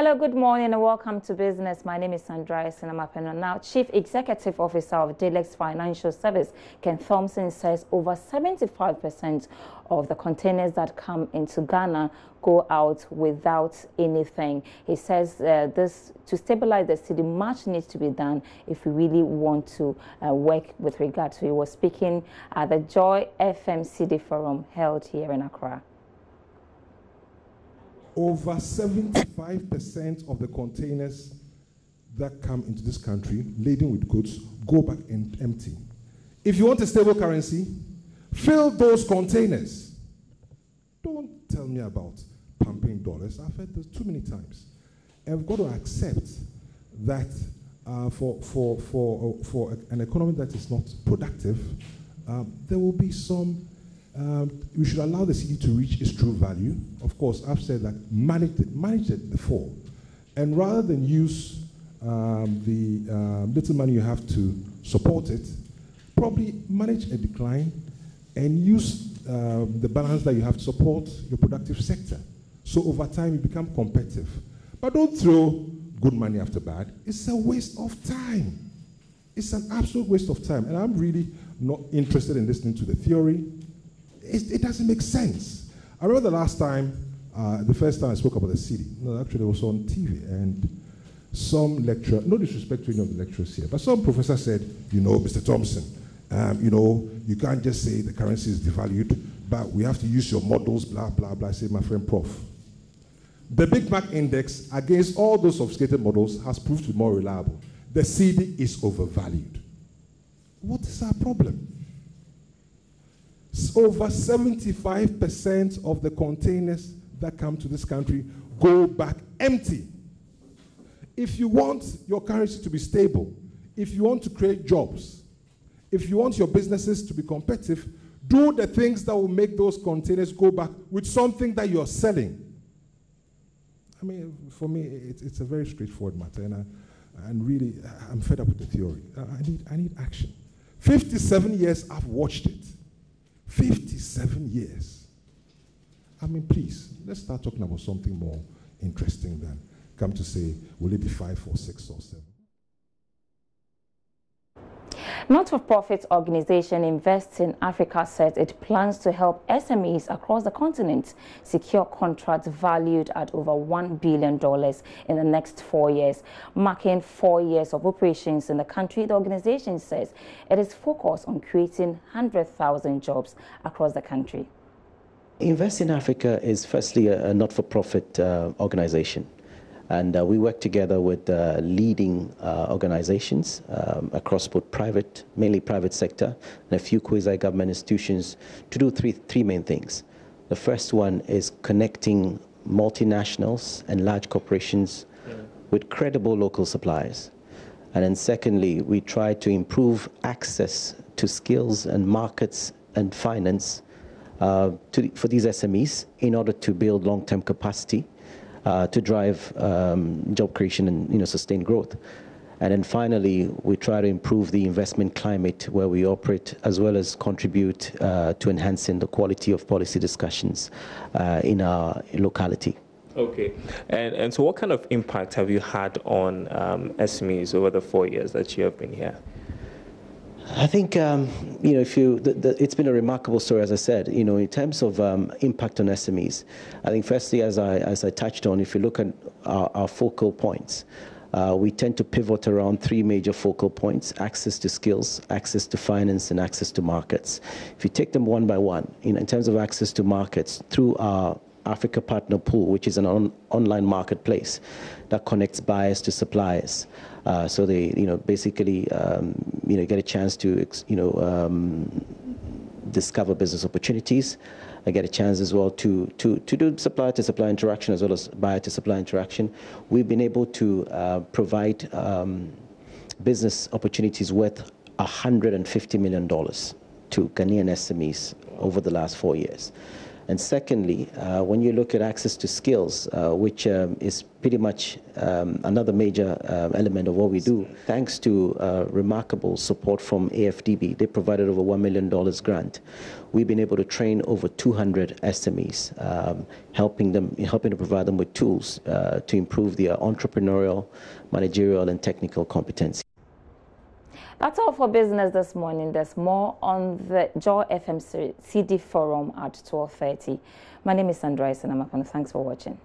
Hello, good morning and welcome to Business. My name is Sandra Sinamapeno. Now, Chief Executive Officer of Delex Financial Service, Ken Thompson, says over 75% of the containers that come into Ghana go out without anything. He says this to stabilize the city, much needs to be done if we really want to work with regard to. He was speaking at the Joy FM City Forum held here in Accra. Over 75% of the containers that come into this country laden with goods go back empty. If you want a stable currency, fill those containers. Don't tell me about pumping dollars. I've heard this too many times. And we've got to accept that for an economy that is not productive, there will be some. We should allow the city to reach its true value. Of course, I've said that manage it before. And rather than use the little money you have to support it, probably manage a decline and use the balance that you have to support your productive sector. So over time, you become competitive. But don't throw good money after bad. It's a waste of time. It's an absolute waste of time. And I'm really not interested in listening to the theory. It doesn't make sense. I remember the last time, the first time I spoke about the city. No, actually, it was on TV, and some lecturer, no disrespect to any of the lecturers here, but some professor said, you know, Mr. Thompson, you know, you can't just say the currency is devalued, but we have to use your models, blah, blah, blah. I said, my friend Prof. The Big Mac Index, against all those sophisticated models, has proved to be more reliable. The city is overvalued. What is our problem? Over 75% of the containers that come to this country go back empty. If you want your currency to be stable, if you want to create jobs, if you want your businesses to be competitive, do the things that will make those containers go back with something that you're selling. I mean, for me, it's a very straightforward matter, and really, I'm fed up with the theory. I need action. 57 years, I've watched it. 57 years. I mean, please, let's start talking about something more interesting than come to say, will it be 5 or 6 or 7? Not-for-profit organization Invest in Africa says it plans to help SMEs across the continent secure contracts valued at over $1 billion in the next 4 years. Marking 4 years of operations in the country, the organization says it is focused on creating 100,000 jobs across the country. Invest in Africa is firstly a not-for-profit organization. And we work together with leading organizations across both mainly private sector, and a few quasi-government institutions to do three main things. The first one is connecting multinationals and large corporations with credible local suppliers. And then secondly, we try to improve access to skills and markets and finance for these SMEs in order to build long-term capacity to drive job creation and sustained growth. And then finally, we try to improve the investment climate where we operate, as well as contribute to enhancing the quality of policy discussions in our locality. Okay. And so what kind of impact have you had on SMEs over the 4 years that you have been here? I think, it's been a remarkable story, as I said, in terms of impact on SMEs. I think firstly, as I touched on, if you look at our focal points, we tend to pivot around 3 major focal points: access to skills, access to finance, and access to markets. If you take them one by one, in terms of access to markets, through our Africa Partner Pool, which is an online marketplace that connects buyers to suppliers. So they, basically, get a chance to, discover business opportunities. I get a chance as well to do supplier-to-supplier interaction as well as buyer-to-supplier interaction. We've been able to provide business opportunities worth $150 million to Ghanaian SMEs over the last 4 years. And secondly, when you look at access to skills, which is pretty much another major element of what we do, thanks to remarkable support from AFDB, they provided over $1 million grant. We've been able to train over 200 SMEs, helping to provide them with tools to improve their entrepreneurial, managerial, and technical competency. That's all for business this morning. There's more on the Joy FM CD Forum at 12:30. My name is Sandra and I'm up, and thanks for watching.